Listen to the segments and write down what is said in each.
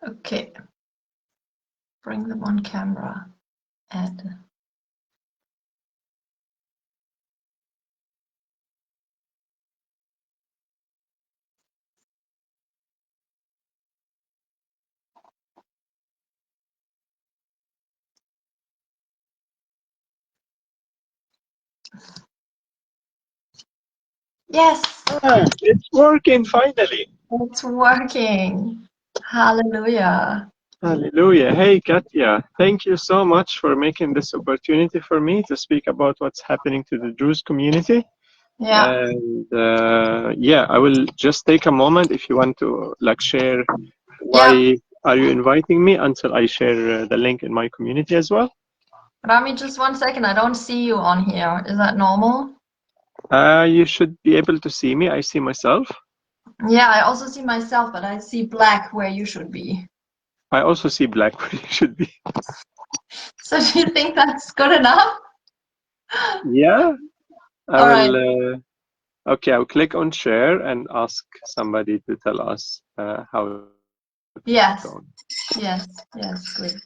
Okay. Bring them on camera. Add. Yes, It's working finally. it's working. Hallelujah. Hallelujah. Hey, Katya, thank you so much for making this opportunity for me to speak about what's happening to the Druze community. Yeah. And yeah, I will just take a moment if you want to like share Yeah. why are you inviting me until I share the link in my community as well. Rami, just 1 second. I don't see you on here. Is that normal? You should be able to see me. I see myself. Yeah, I also see myself, but I see black where you should be. I also see black where you should be. So do you think that's good enough? Yeah, I All right. will. Okay, I'll click on share and ask somebody to tell us how it's going. Yes. Yes. Yes. Good.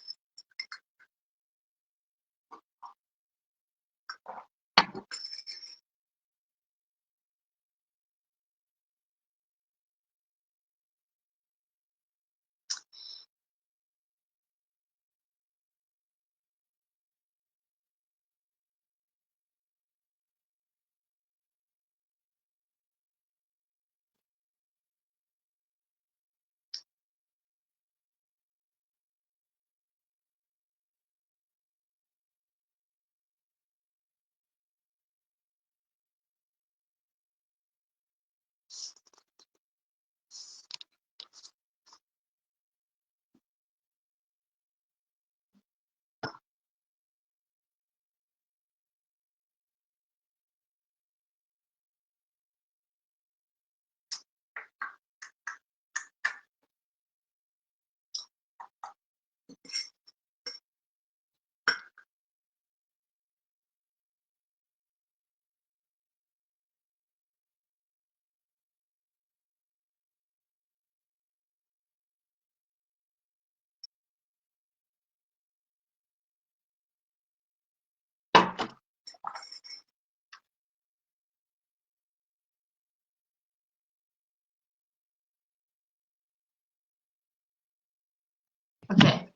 Okay.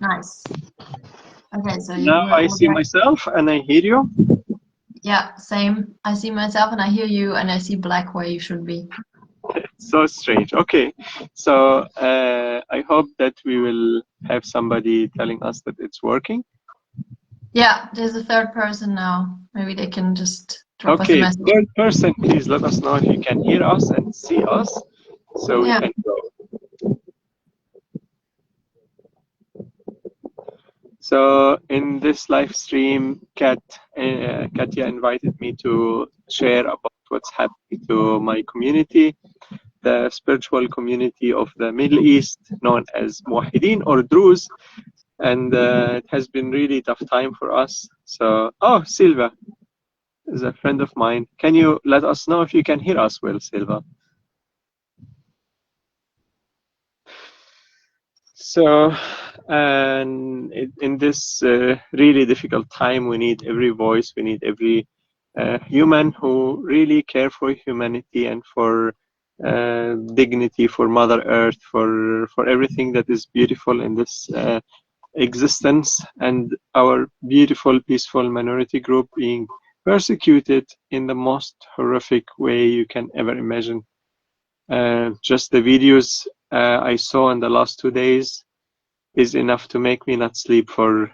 Nice. Okay, so Now we're I all see there. myself and I hear you. Yeah, same. I see myself and I hear you and I see black where you should be. So strange. Okay, so I hope that we will have somebody telling us that it's working. Yeah, there's a third person now. Maybe they can just drop us a Okay, message. third person, please let us know if you can hear us and see us so we Yeah. can go. So in this live stream, Katya invited me to share about what's happening to my community, the spiritual community of the Middle East, known as Muwahideen or Druze, and it has been really tough time for us. So, oh, Silva is a friend of mine. Can you let us know if you can hear us well, Silva? So, and in this really difficult time, we need every voice, we need every human who really care for humanity and for dignity, for Mother Earth, for everything that is beautiful in this existence, and our beautiful, peaceful minority group being persecuted in the most horrific way you can ever imagine. Just the videos I saw in the last 2 days is enough to make me not sleep for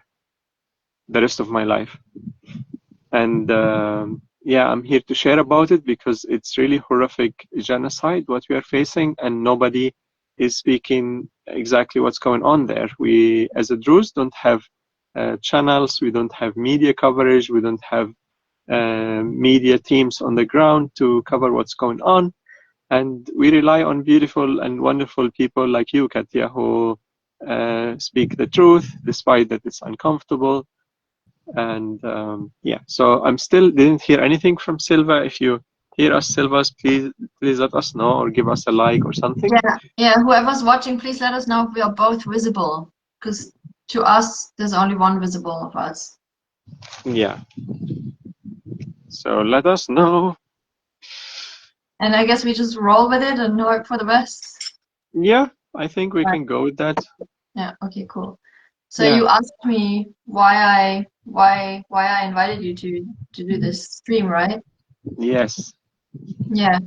the rest of my life. And yeah, I'm here to share about it because it's really horrific genocide what we are facing, and nobody is speaking exactly what's going on there. We, as a Druze, don't have channels, we don't have media coverage, we don't have media teams on the ground to cover what's going on. And we rely on beautiful and wonderful people like you, Katya, who speak the truth despite that it's uncomfortable. And yeah, so I'm still didn't hear anything from Silva. If you hear us, Silvas, please let us know or give us a like or something. Yeah, yeah. Whoever's watching, please let us know if we are both visible, because to us, there's only one visible of us. Yeah. So let us know. And I guess we just roll with it and hope for the best. Yeah, I think we Right. can go with that. Yeah. Okay. Cool. So Yeah. you asked me why I invited you to do this stream, right? Yes. Yeah.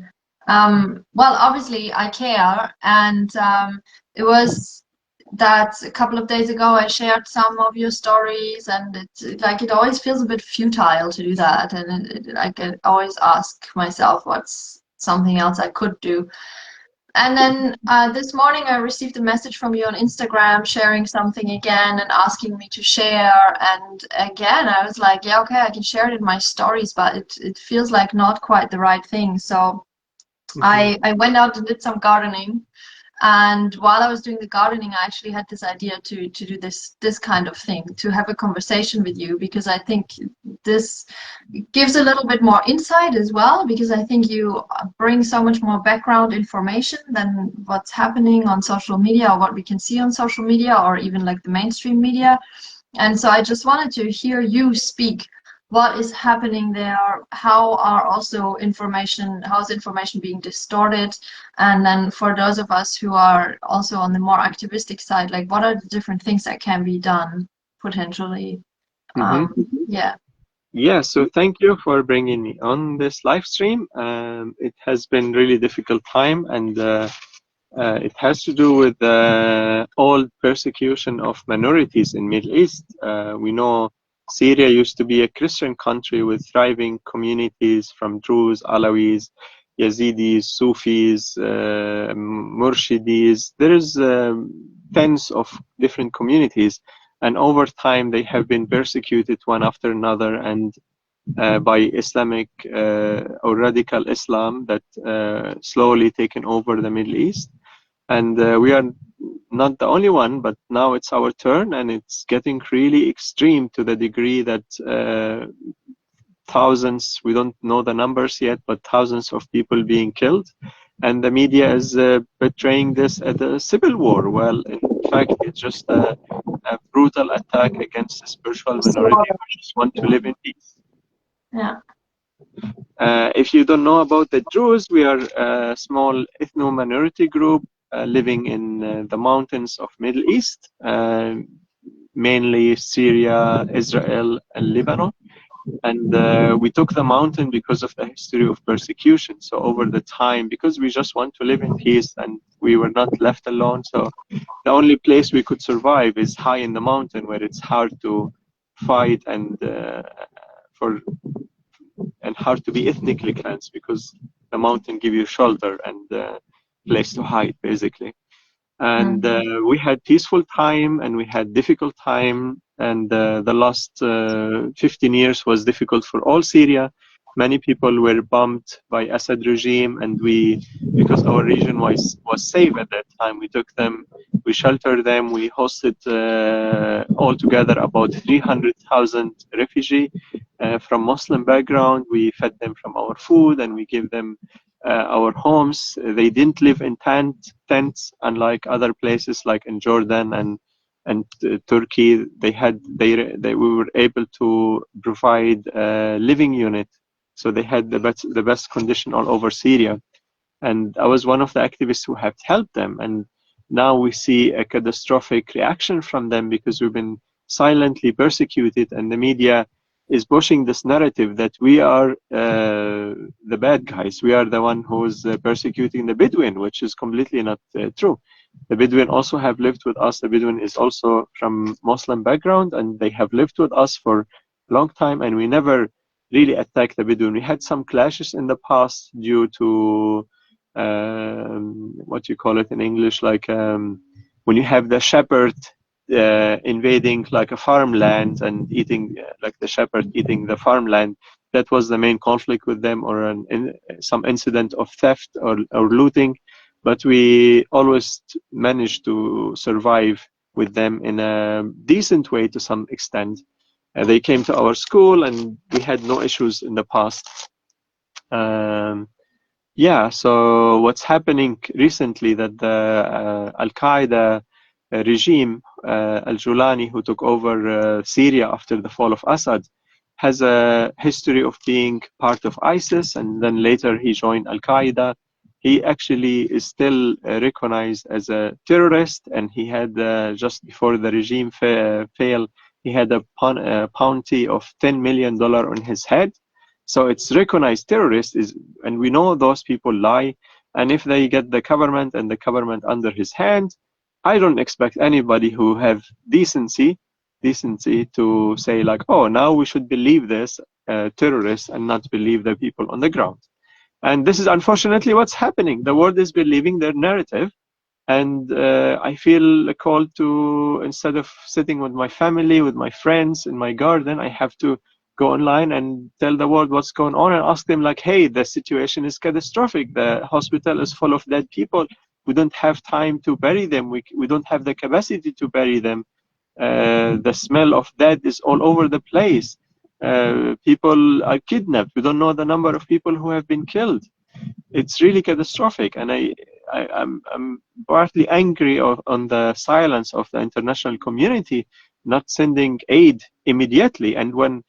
Well, obviously I care, and it was that a couple of days ago I shared some of your stories, and it always feels a bit futile to do that, and like I always ask myself what's something else I could do. And then this morning I received a message from you on Instagram sharing something again and asking me to share. And again, I was like, yeah, okay, I can share it in my stories, but it feels like not quite the right thing. So Hmm. I went out and did some gardening, and while I was doing the gardening, I actually had this idea to do this kind of thing, to have a conversation with you, because I think this gives a little bit more insight as well, because I think you bring so much more background information than what's happening on social media or what we can see on social media or even like the mainstream media. And so I just wanted to hear you speak. What is happening there? How is information being distorted? And then for those of us who are also on the more activistic side, like what are the different things that can be done potentially? Hmm. Yeah. Yeah, so thank you for bringing me on this live stream. It has been really difficult time, and it has to do with all persecution of minorities in Middle East. We know Syria used to be a Christian country with thriving communities from Druze, Alawis, Yazidis, Sufis, Murshidis. There is tens of different communities, and over time they have been persecuted one after another, and by Islamic or radical Islam that slowly taken over the Middle East. And we are not the only one, but now it's our turn, and it's getting really extreme to the degree that thousands, we don't know the numbers yet, but thousands of people being killed. And the media is portraying this as a civil war. Well, in fact, it's just a brutal attack against a spiritual minority who just want to live in peace. Yeah. If you don't know about the Druze, we are a small ethno-minority group living in the mountains of Middle East, mainly Syria, Israel, and Lebanon. And we took the mountain because of the history of persecution. So over the time, because we just want to live in peace and we were not left alone. So the only place we could survive is high in the mountain, where it's hard to fight for and hard to be ethnically cleansed, because the mountain give you shelter and place to hide, basically. And we had peaceful time and we had difficult time, and the last 15 years was difficult for all Syria. Many people were bombed by Assad regime, and we, because our region was safe at that time, we took them, we sheltered them, we hosted altogether about 300,000 refugees from Muslim background. We fed them from our food and we gave them our homes. They didn't live in tents, unlike other places like in Jordan and Turkey. We were able to provide a living unit, so they had the best condition all over Syria. And I was one of the activists who have helped them. And now we see a catastrophic reaction from them because we've been silently persecuted, and the media is pushing this narrative that we are the bad guys. We are the one who's persecuting the Bedouin, which is completely not true. The Bedouin also have lived with us. The Bedouin is also from Muslim background, and they have lived with us for a long time, and we never really attacked the Bedouin. We had some clashes in the past due to what you call it in English, like when you have the shepherd invading like a farmland and eating, like the shepherd eating the farmland. That was the main conflict with them, or some incident of theft or looting. But we always managed to survive with them in a decent way to some extent. They came to our school and we had no issues in the past. Um, yeah, so what's happening recently that the Al-Qaeda regime, Al-Julani, who took over Syria after the fall of Assad, has a history of being part of ISIS, and then later he joined Al-Qaeda. He actually is still recognized as a terrorist, and he had, just before the regime failed, he had a bounty of $10 million on his head. So it's recognized terrorist is, and we know those people lie. And if they get the government and the government under his hand, I don't expect anybody who have decency to say like, oh, now we should believe this terrorist and not believe the people on the ground. And this is unfortunately what's happening. The world is believing their narrative. And I feel called to, instead of sitting with my family, with my friends in my garden, I have to go online and tell the world what's going on and ask them like, hey, the situation is catastrophic. The hospital is full of dead people. We don't have time to bury them. We don't have the capacity to bury them. The smell of dead is all over the place. People are kidnapped. We don't know the number of people who have been killed. It's really catastrophic, and I'm partly angry on the silence of the international community not sending aid immediately. And when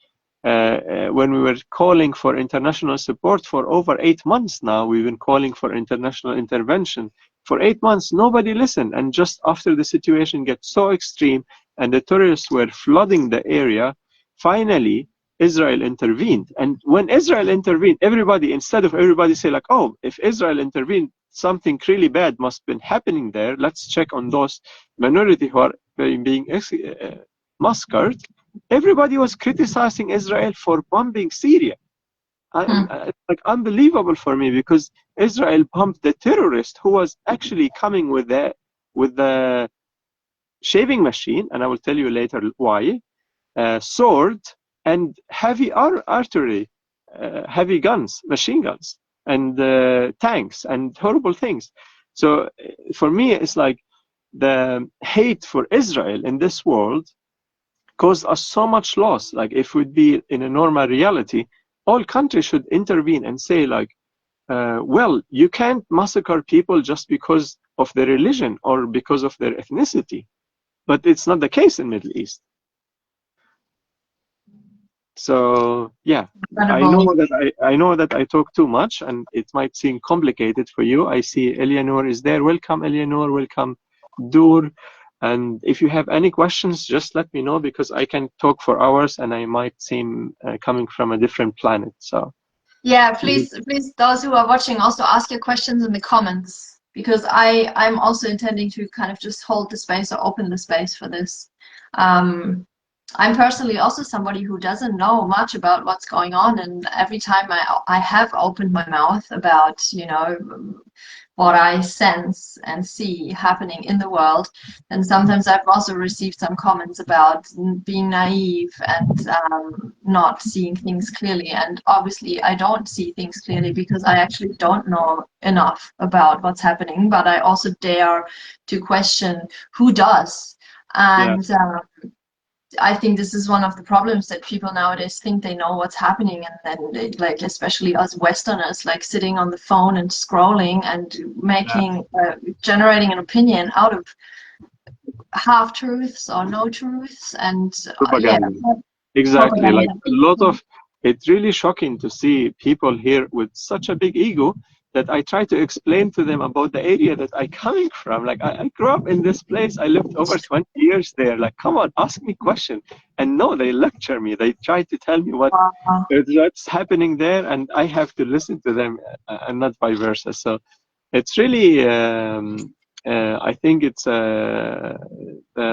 we were calling for international support for over 8 months now, we've been calling for international intervention for 8 months. Nobody listened, and just after the situation gets so extreme and the terrorists were flooding the area, finally Israel intervened. And when Israel intervened, everybody, instead of everybody say like, oh, if Israel intervened, something really bad must have been happening there. Let's check on those minority who are being massacred. Everybody was criticizing Israel for bombing Syria. It's like unbelievable for me, because Israel bombed the terrorist who was actually coming with the shaving machine, and I will tell you later why, sword, and heavy artillery, heavy guns, machine guns, and tanks, and horrible things. So for me, it's like the hate for Israel in this world caused us so much loss. Like if we'd be in a normal reality, all countries should intervene and say like, well, you can't massacre people just because of their religion or because of their ethnicity. But it's not the case in Middle East. So yeah, I know that I talk too much, and it might seem complicated for you. I see Eleanor is there. Welcome, Eleanor. Welcome, Dur. And if you have any questions, just let me know, because I can talk for hours and I might seem coming from a different planet. So yeah, please, those who are watching, also ask your questions in the comments, because I'm also intending to kind of just hold the space or open the space for this. I'm personally also somebody who doesn't know much about what's going on, and every time I have opened my mouth about, you know, what I sense and see happening in the world, and sometimes I've also received some comments about being naive and not seeing things clearly. And obviously I don't see things clearly because I actually don't know enough about what's happening, but I also dare to question who does. And I think this is one of the problems, that people nowadays think they know what's happening, and then they, like, especially us Westerners, like sitting on the phone and scrolling and making, generating an opinion out of half truths or no truths, and propaganda. Exactly. Propaganda. Like a lot of, it's really shocking to see people here with such a big ego that I try to explain to them about the area that I'm coming from. Like I grew up in this place. I lived over 20 years there. Like, come on, ask me question. And no, they lecture me. They try to tell me what's happening there, and I have to listen to them, and not vice versa. So it's really, I think it's a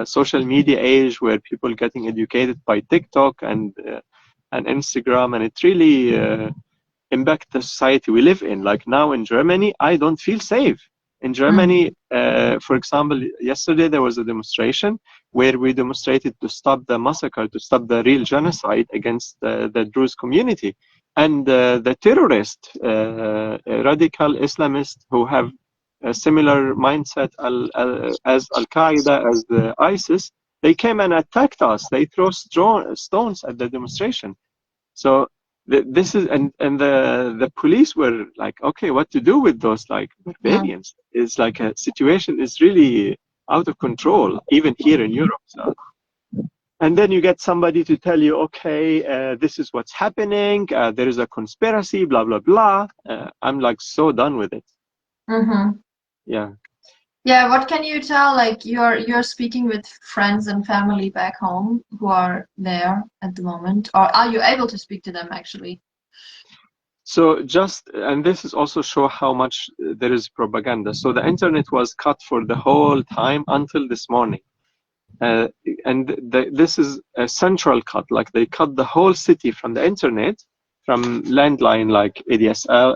social media age where people getting educated by TikTok and Instagram, and it really impact the society we live in. Like now in Germany, I don't feel safe. In Germany, for example, yesterday there was a demonstration where we demonstrated to stop the massacre, to stop the real genocide against the Druze community. And the terrorists, radical Islamists who have a similar mindset as Al-Qaeda, as the ISIS, they came and attacked us. They throw stones at the demonstration. So this is and the police were like, okay, what to do with those like Mm. barbarians? It's like a situation is really out of control, even here in Europe. So, and then you get somebody to tell you, okay, this is what's happening. There is a conspiracy, blah blah blah. I'm like so done with it. Mm-hmm. Yeah. Yeah, what can you tell? Like you're speaking with friends and family back home who are there at the moment, or are you able to speak to them actually? So just, and this is also show how much there is propaganda. So the internet was cut for the whole time until this morning. Uh, and this is a central cut, like they cut the whole city from the internet, from landline like ADSL,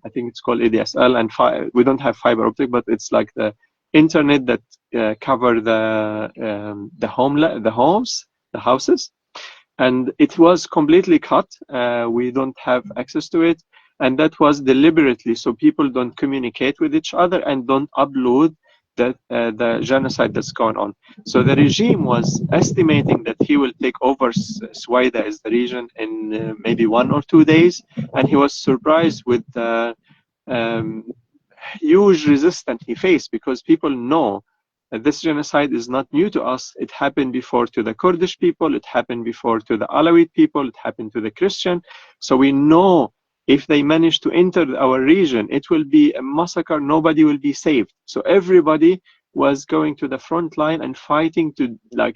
I think it's called ADSL, and we don't have fiber optic, but it's like the internet that cover the homes, the houses, and it was completely cut. We don't have access to it, and that was deliberately so people don't communicate with each other and don't upload the genocide that's going on. So the regime was estimating that he will take over Swaida as the region in maybe 1 or 2 days, and he was surprised with the um, huge resistance he faced, because people know that this genocide is not new to us. It happened before to the Kurdish people, it happened before to the Alawite people, it happened to the Christian. So we know if they manage to enter our region, it will be a massacre, nobody will be saved. So everybody was going to the front line and fighting to, like,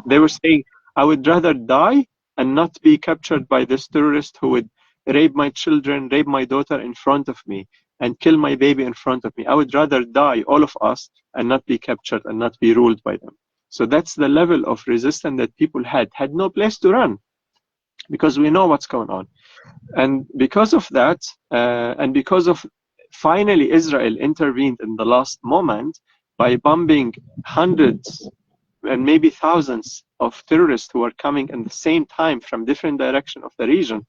they were saying, I would rather die and not be captured by this terrorist who would rape my children, rape my daughter in front of me, and kill my baby in front of me. I would rather die, all of us, and not be captured and not be ruled by them. So that's the level of resistance that people had no place to run, because we know what's going on. And because of that, and because of finally Israel intervened in the last moment by bombing hundreds and maybe thousands of terrorists who were coming in the same time from different directions of the region,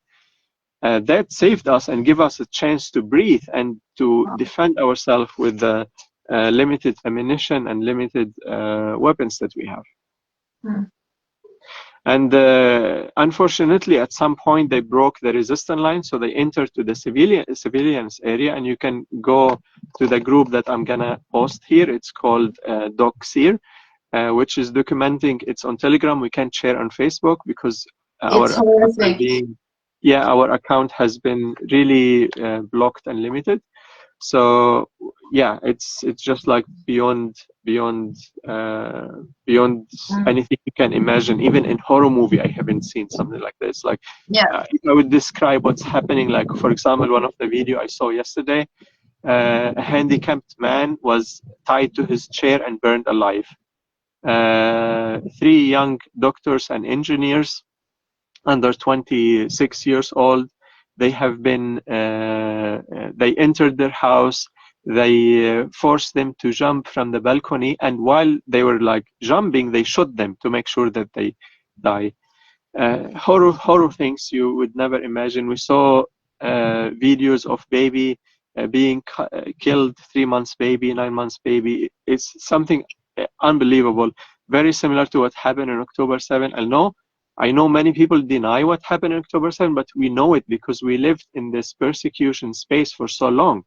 that saved us and give us a chance to breathe and to defend ourselves with the limited ammunition and limited weapons that we have. Mm. And unfortunately, at some point, they broke the resistance line, so they entered to the civilians area. And you can go to the group that I'm gonna post here. It's called DocSeer, which is documenting. It's on Telegram. We can't share on Facebook because our It's accounts are horrific. being, yeah, our account has been really blocked and limited. So yeah, it's just like beyond Mm. anything you can imagine. Even in horror movie, I haven't seen something like this. Like Yeah. if I would describe what's happening, like for example, one of the video I saw yesterday, a handicapped man was tied to his chair and burned alive. 3 young doctors and engineers under 26 years old, they have been they entered their house, they forced them to jump from the balcony, and while they were like jumping, they shot them to make sure that they die. Horror things you would never imagine. We saw videos of baby being killed, 3 months baby, 9 months baby. It's something unbelievable, very similar to what happened on October 7. I know many people deny what happened on October 7, but we know it because we lived in this persecution space for so long.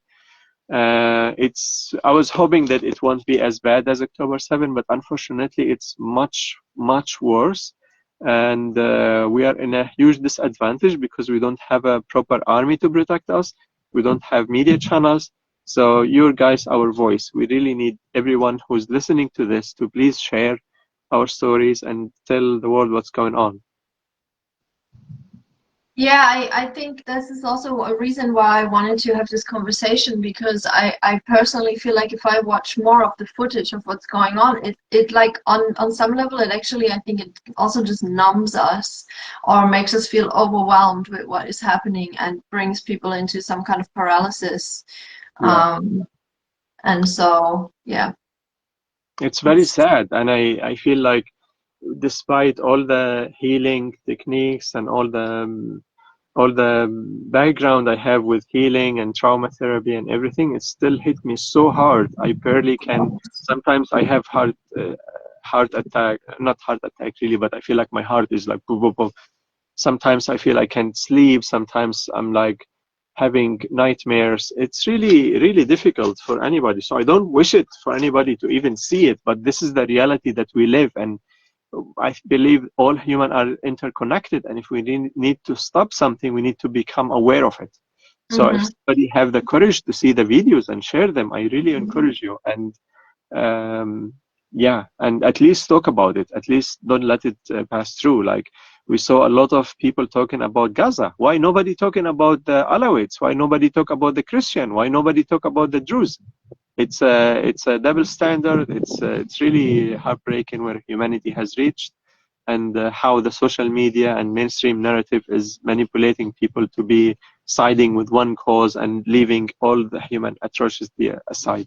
I was hoping that it won't be as bad as October 7, but unfortunately it's much, much worse. And we are in a huge disadvantage because we don't have a proper army to protect us. We don't have media channels. So you guys, our voice. We really need everyone who's listening to this to please share our stories and tell the world what's going on. Yeah, I think this is also a reason why I wanted to have this conversation, because I personally feel like if I watch more of the footage of what's going on, it like on some level it actually, I think it also just numbs us or makes us feel overwhelmed with what is happening and brings people into some kind of paralysis. Yeah. And so yeah, It's very it's sad. And I feel like despite all the healing techniques and all the background I have with healing and trauma therapy and everything, it still hit me so hard. I barely can. Sometimes I have heart attack, not heart attack really, but I feel like my heart is like boom, boom, boom. Sometimes I feel I can't sleep. Sometimes I'm like having nightmares. It's really, really difficult for anybody. So I don't wish it for anybody to even see it, but this is the reality that we live. And I believe all humans are interconnected. And if we need to stop something, we need to become aware of it. So if somebody have the courage to see the videos and share them, I really encourage you. And yeah, and at least talk about it. At least don't let it pass through. Like we saw a lot of people talking about Gaza. Why nobody talking about the Alawites? Why nobody talk about the Christian? Why nobody talk about the Druze? It's a double standard. It's really heartbreaking where humanity has reached, and how the social media and mainstream narrative is manipulating people to be siding with one cause and leaving all the human atrocity aside.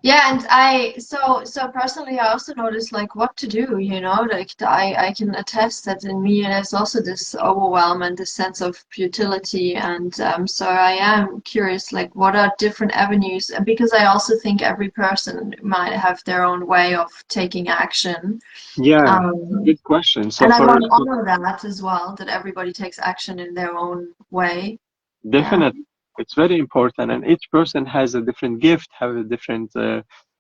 Yeah, and so personally, I also noticed like what to do, you know, like I can attest that in me there's also this overwhelm and this sense of futility, and so I am curious, like what are different avenues, because I also think every person might have their own way of taking action, Yeah, um, good question. So and I for want to honor that as well, that everybody takes action in their own way. Yeah. definitely, it's very important, and each person has a different gift, have a different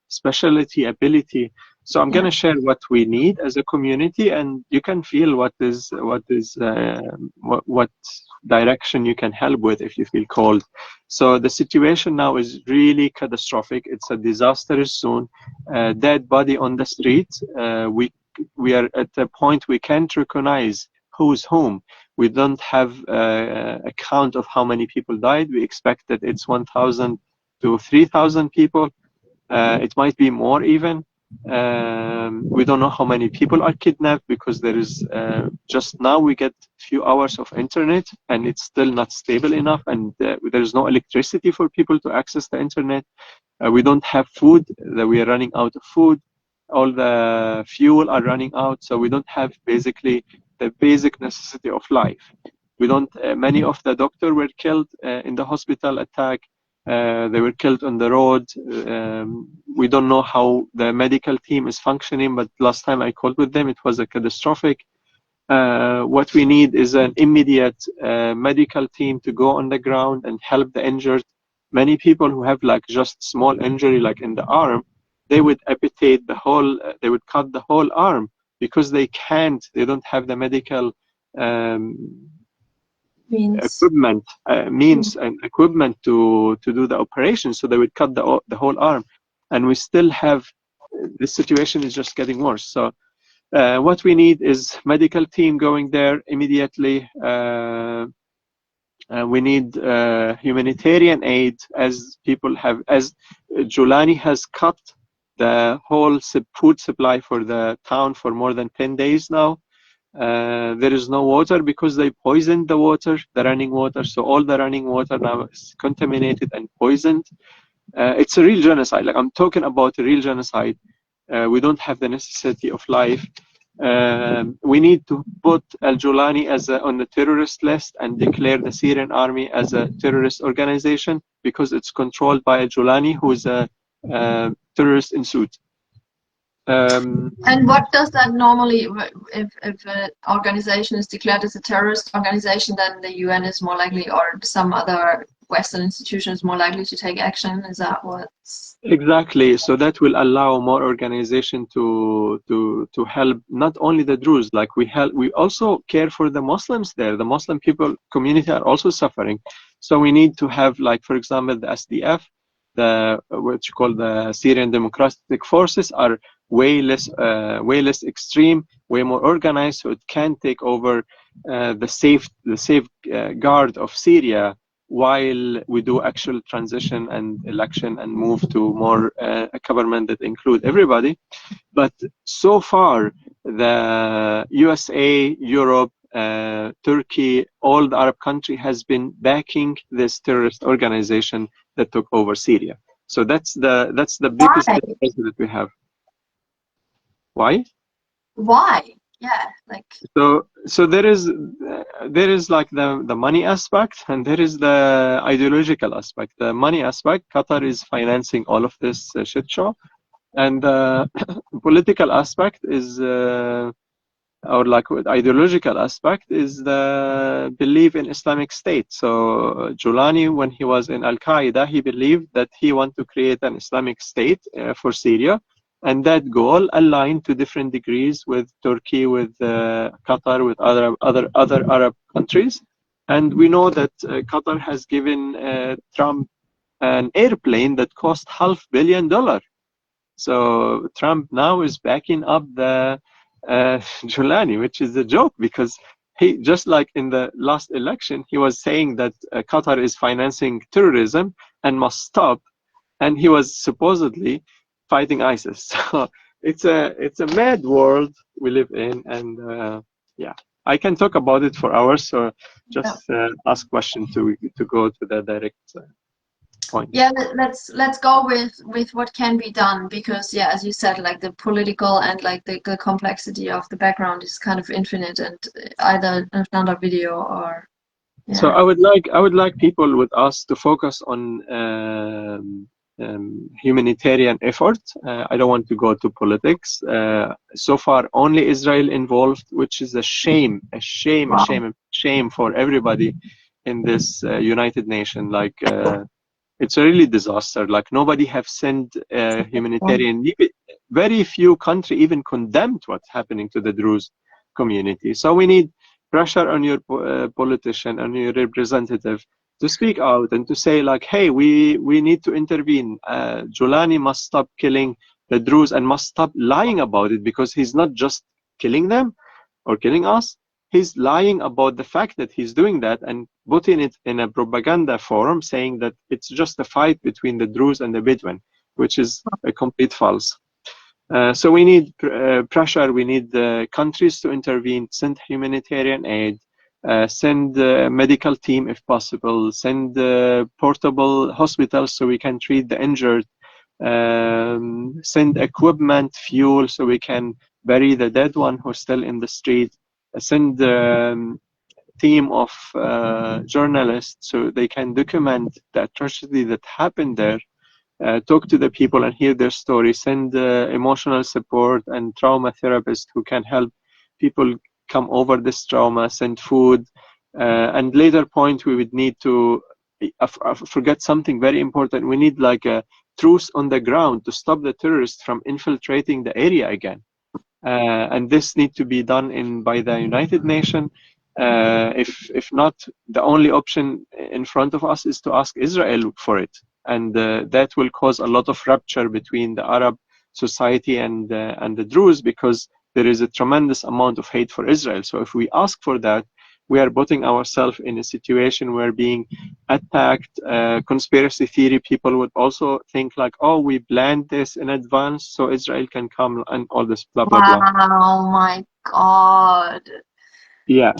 specialty, ability. So I'm Yeah. gonna share what we need as a community, and you can feel what direction you can help with if you feel called. So the situation now is really catastrophic. It's a disastrous zone. Dead body on the street. We are at a point we can't recognize who's whom. We don't have a count of how many people died. We expect that it's 1,000 to 3,000 people. It might be more even. We don't know how many people are kidnapped because there is just now we get few hours of internet and it's still not stable enough, and there's no electricity for people to access the internet. We don't have food. That we are running out of food. All the fuel are running out, so we don't have basically the basic necessity of life. We don't. Many of the doctors were killed in the hospital attack. They were killed on the road. We don't know how the medical team is functioning, but last time I called with them, it was a catastrophic. What we need is an immediate medical team to go on the ground and help the injured. Many people who have like just small injury, like in the arm, they would amputate the whole, they would cut the whole arm because they can't, they don't have the medical um, Means. equipment, means and equipment to do the operation. So they would cut the whole arm. And we still have, this situation is just getting worse. So what we need is medical team going there immediately. We need humanitarian aid, as people have, as Julani has cut the whole food supply for the town for more than 10 days now. There is no water because they poisoned the water, the running water. So all the running water now is contaminated and poisoned. It's a real genocide. Like I'm talking about a real genocide. We don't have the necessity of life. We need to put Al Julani on the terrorist list and declare the Syrian army as a terrorist organization because it's controlled by Al Julani, who is a terrorist in suit. And what does that normally, if an organization is declared as a terrorist organization, then the UN is more likely, or some other Western institution is more likely to take action? Is that what's... Exactly. So that will allow more organization to help not only the Druze, like we also care for the Muslims there. The Muslim people community are also suffering. So we need to have, like, for example, the SDF, the what you call the Syrian Democratic Forces, are way less extreme, way more organized, so it can take over the safe guard of Syria while we do actual transition and election and move to more a government that include everybody. But so far, the USA, Europe, Turkey, all the Arab country has been backing this terrorist organization that took over Syria. So that's the biggest Why? difference that we have. Why? Why? Yeah, like... So there is like the money aspect, and there is the ideological aspect. The money aspect, Qatar is financing all of this shit show, and the political aspect is or like with ideological aspect, is the belief in Islamic State. So Julani, when he was in Al-Qaeda, he believed that he wanted to create an Islamic State for Syria, and that goal aligned to different degrees with Turkey, with Qatar, with other Arab countries. And we know that Qatar has given Trump an airplane that cost $500 million. So Trump now is backing up the Julani, which is a joke, because he, just like in the last election, he was saying that Qatar is financing terrorism and must stop, and he was supposedly fighting ISIS. So it's a mad world we live in, and yeah, I can talk about it for hours. So just ask question to go to the direct point. Yeah, let's go with what can be done, because yeah, as you said, like the political and like the complexity of the background is kind of infinite, and either another video or So yeah. I would like people with us to focus on humanitarian effort. I don't want to go to politics. So far, only Israel involved, which is a shame, Wow. a shame for everybody in this United Nation. Like it's a really disaster. Like nobody have sent humanitarian. Very few countries even condemned what's happening to the Druze community. So we need pressure on your politician and your representative to speak out and to say like, hey, we need to intervene. Julani must stop killing the Druze and must stop lying about it, because he's not just killing them or killing us. He's lying about the fact that he's doing that and putting it in a propaganda forum, saying that it's just a fight between the Druze and the Bedouin, which is a complete false. So we need pressure, we need countries to intervene, send humanitarian aid, send a medical team if possible, send portable hospitals so we can treat the injured, send equipment, fuel so we can bury the dead one who's still in the street, send team of journalists so they can document the atrocity that happened there. Talk to the people and hear their stories, send emotional support and trauma therapists who can help people come over this trauma, send food, and later point we would need to forget something very important. We need like a truce on the ground to stop the terrorists from infiltrating the area again. And this needs to be done by the United Nations. If not, the only option in front of us is to ask Israel for it, and that will cause a lot of rupture between the Arab society and the Druze, because there is a tremendous amount of hate for Israel. So if we ask for that, we are putting ourselves in a situation where being attacked. Conspiracy theory people would also think like, oh, we planned this in advance so Israel can come, and all this blah blah blah. Wow, my God. Yeah,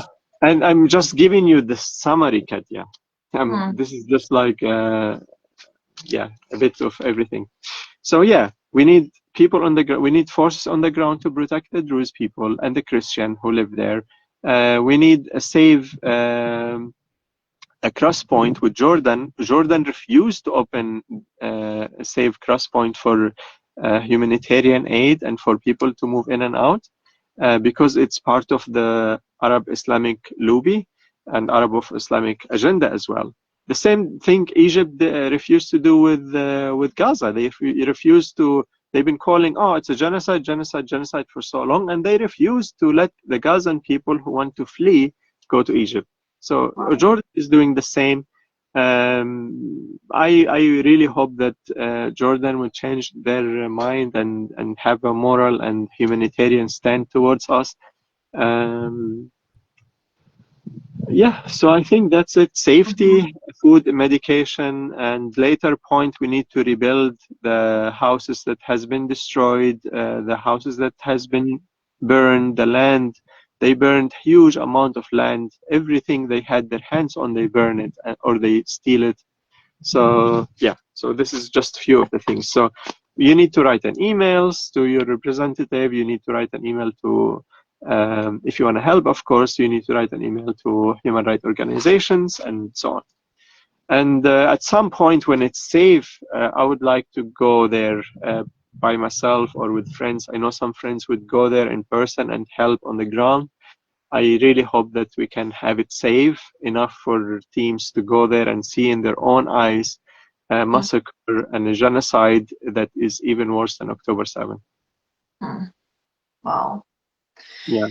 and I'm just giving you the summary, Katya. Hmm. This is just like yeah, a bit of everything. So yeah, we need people on the ground. We need forces on the ground to protect the Druze people and the Christian who live there. We need a safe a cross point with Jordan. Jordan refused to open a safe cross point for humanitarian aid and for people to move in and out, because it's part of the Arab Islamic lobby and Arab of Islamic agenda as well. The same thing Egypt refused to do with Gaza. They refused to. They've been calling, oh, it's a genocide, genocide, genocide for so long, and they refused to let the Gazan people who want to flee go to Egypt. So Jordan is doing the same. I really hope that Jordan will change their mind and have a moral and humanitarian stand towards us. Yeah, so I think that's it. Safety, food, medication, and later point we need to rebuild the houses that has been destroyed, the houses that has been burned, the land. They burned huge amount of land. Everything they had their hands on, they burn it or they steal it. So yeah, so this is just a few of the things. So you need to write an emails to your representative. You need to write an email to, if you want to help, of course, you need to write an email to human rights organizations and so on. And at some point when it's safe, I would like to go there by myself or with friends. I know some friends would go there in person and help on the ground. I really hope that we can have it safe enough for teams to go there and see in their own eyes a massacre and a genocide that is even worse than October 7th. Wow. Yeah.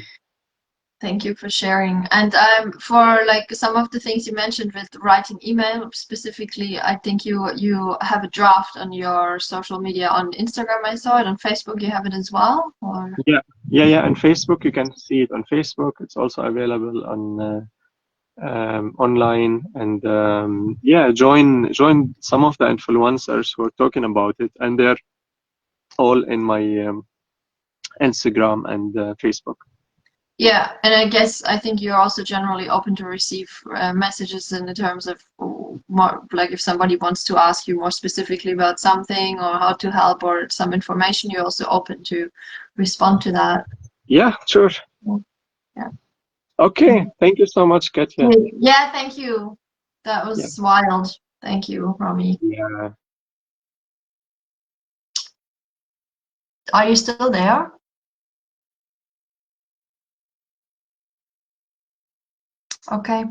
Thank you for sharing. And for like some of the things you mentioned with writing email specifically, I think you have a draft on your social media on Instagram. I saw it on Facebook. You have it as well, or Yeah. On Facebook, you can see it on Facebook. It's also available on online. And join some of the influencers who are talking about it, and they're all in my Instagram and Facebook. yeah. And I think you're also generally open to receive messages in the terms of more like if somebody wants to ask you more specifically about something or how to help or some information, you're also open to respond to that. Yeah, sure. Yeah. Okay, thank you so much, Katya. Yeah, thank you. That Yeah. was wild. Thank you, Rami. Yeah. Are you still there? Okay.